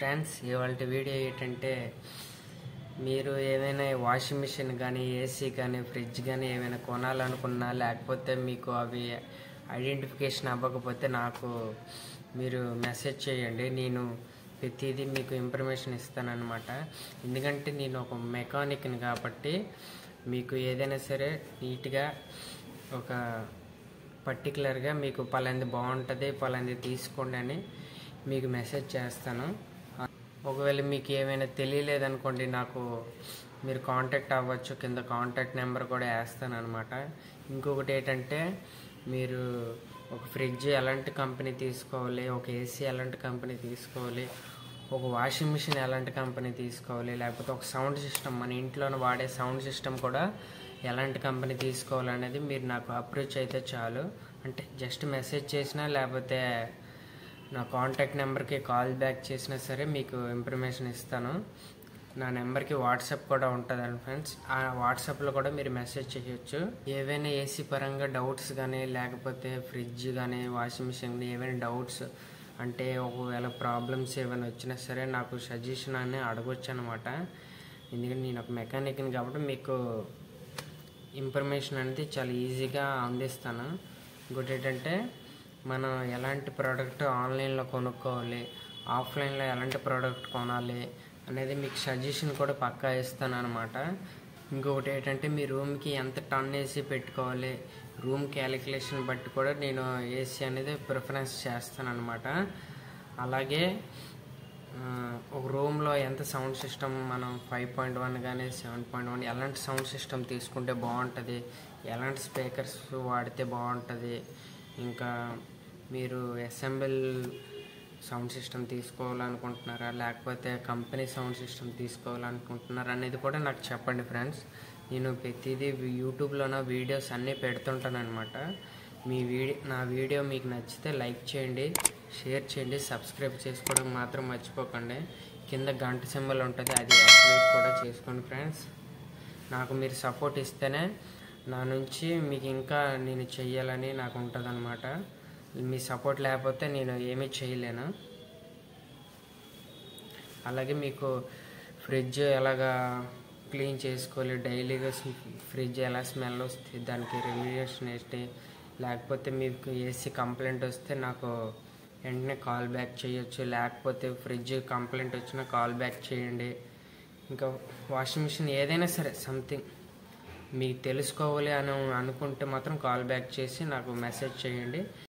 Friends, ఇవాళ video ఏంటంటే మీరు ఏమైనా వాషింగ్ మిషన్ కానీ ఏసీ కానీ ఫ్రిడ్జ్ కానీ ఏమైనా కొనాలనుకున్నా లేకపోతే మీకు అవి ఐడెంటిఫికేషన్ అవ్వకపోతే నాకు మీరు మెసేజ్ చేయండి. నేను ప్రతిదీ మీకు ఇన్ఫర్మేషన్ ఇస్తానన్నమాట. ఎందుకంటే నేను ఒక మెకానిక్ని కాబట్టి మీకు ఏదైనా సరే నీట్గా ఒక పర్టికులర్గా మీకు పలాంది బాగుంటుంది, పలాంది తీసుకోండి అని మీకు మెసేజ్ చేస్తాను. ఒకవేళ మీకు ఏమైనా తెలియలేదనుకోండి, నాకు మీరు కాంటాక్ట్ అవ్వచ్చు. కింద కాంటాక్ట్ నెంబర్ కూడా వేస్తాను అనమాట. ఇంకొకటి ఏంటంటే మీరు ఒక ఫ్రిడ్జ్ ఎలాంటి కంపెనీ తీసుకోవాలి, ఒక ఏసీ ఎలాంటి కంపెనీ తీసుకోవాలి, ఒక వాషింగ్ మిషన్ ఎలాంటి కంపెనీ తీసుకోవాలి, లేకపోతే ఒక సౌండ్ సిస్టమ్ మన ఇంట్లోనే వాడే సౌండ్ సిస్టమ్ కూడా ఎలాంటి కంపెనీ తీసుకోవాలనేది మీరు నాకు అప్రోచ్ అయితే చాలు. అంటే జస్ట్ మెసేజ్ చేసినా లేకపోతే నా కాంటాక్ట్ నెంబర్కి కాల్ బ్యాక్ చేసినా సరే మీకు ఇన్ఫర్మేషన్ ఇస్తాను. నా నెంబర్కి వాట్సాప్ కూడా ఉంటుందండి ఫ్రెండ్స్. ఆ వాట్సాప్లో కూడా మీరు మెసేజ్ చేయొచ్చు. ఏవైనా ఏసీ పరంగా డౌట్స్ కానీ లేకపోతే ఫ్రిడ్జ్ కానీ వాషింగ్ మిషన్ కానీ ఏవైనా డౌట్స్ అంటే ఒకవేళ ప్రాబ్లమ్స్ ఏమైనా వచ్చినా సరే నాకు సజెషన్ అని అడగొచ్చు అనమాట. ఎందుకంటే నేను ఒక మెకానిక్ని కాబట్టి మీకు ఇన్ఫర్మేషన్ అనేది చాలా ఈజీగా అందిస్తాను. ఇంకోటి ఏంటంటే మనం ఎలాంటి ప్రోడక్ట్ ఆన్లైన్లో కొనుక్కోవాలి, ఆఫ్లైన్లో ఎలాంటి ప్రోడక్ట్ కొనాలి అనేది మీకు సజెషన్ కూడా పక్కా ఇస్తాను అనమాట. ఇంకొకటి ఏంటంటే మీ రూమ్కి ఎంత టన్ ఏసీ పెట్టుకోవాలి, రూమ్ క్యాలిక్యులేషన్ బట్టి కూడా నేను ఏసీ అనేది ప్రిఫరెన్స్ చేస్తాను అనమాట. అలాగే ఒక రూమ్లో ఎంత సౌండ్ సిస్టమ్ మనం 5.1 కానీ 7.1 ఎలాంటి సౌండ్ సిస్టమ్ తీసుకుంటే బాగుంటుంది, ఎలాంటి స్పీకర్స్ వాడితే బాగుంటుంది, ఇంకా మీరు అసెంబుల్ సౌండ్ సిస్టమ్ తీసుకోవాలనుకుంటున్నారా లేకపోతే కంపెనీ సౌండ్ సిస్టమ్ తీసుకోవాలనుకుంటున్నారా అనేది కూడా నాకు చెప్పండి ఫ్రెండ్స్. నేను ప్రతిదీ యూట్యూబ్లోన వీడియోస్ అన్నీ పెడుతుంటాను అనమాట. నా వీడియో మీకు నచ్చితే లైక్ చేయండి, షేర్ చేయండి, సబ్స్క్రైబ్ చేసుకోవడం మాత్రం మర్చిపోకండి. కింద గంట సింబల్ ఉంటుంది, అది యాక్టివేట్ కూడా చేసుకోండి ఫ్రెండ్స్. నాకు మీరు సపోర్ట్ ఇస్తేనే నా నుంచి మీకు ఇంకా నేను చెయ్యాలని నాకు ఉంటుంది అనమాట. మీ సపోర్ట్ లేకపోతే నేను ఏమీ చేయలేను. అలాగే మీకు ఫ్రిడ్జ్ ఎలాగా క్లీన్ చేసుకోవాలి, డైలీగా ఫ్రిడ్జ్ ఎలా స్మెల్ వస్తుంది, దానికి రెమ్యూనేషన్ ఏంటి, లేకపోతే మీకు ఏసీ కంప్లైంట్ వస్తే నాకు వెంటనే కాల్ బ్యాక్ చేయొచ్చు, లేకపోతే ఫ్రిడ్జ్ కంప్లైంట్ వచ్చినా కాల్ బ్యాక్ చేయండి. ఇంకా వాషింగ్ మిషన్ ఏదైనా సరే సంథింగ్ మీకు తెలుసుకోవాలి అని అనుకుంటే మాత్రం కాల్ బ్యాక్ చేసి నాకు మెసేజ్ చేయండి.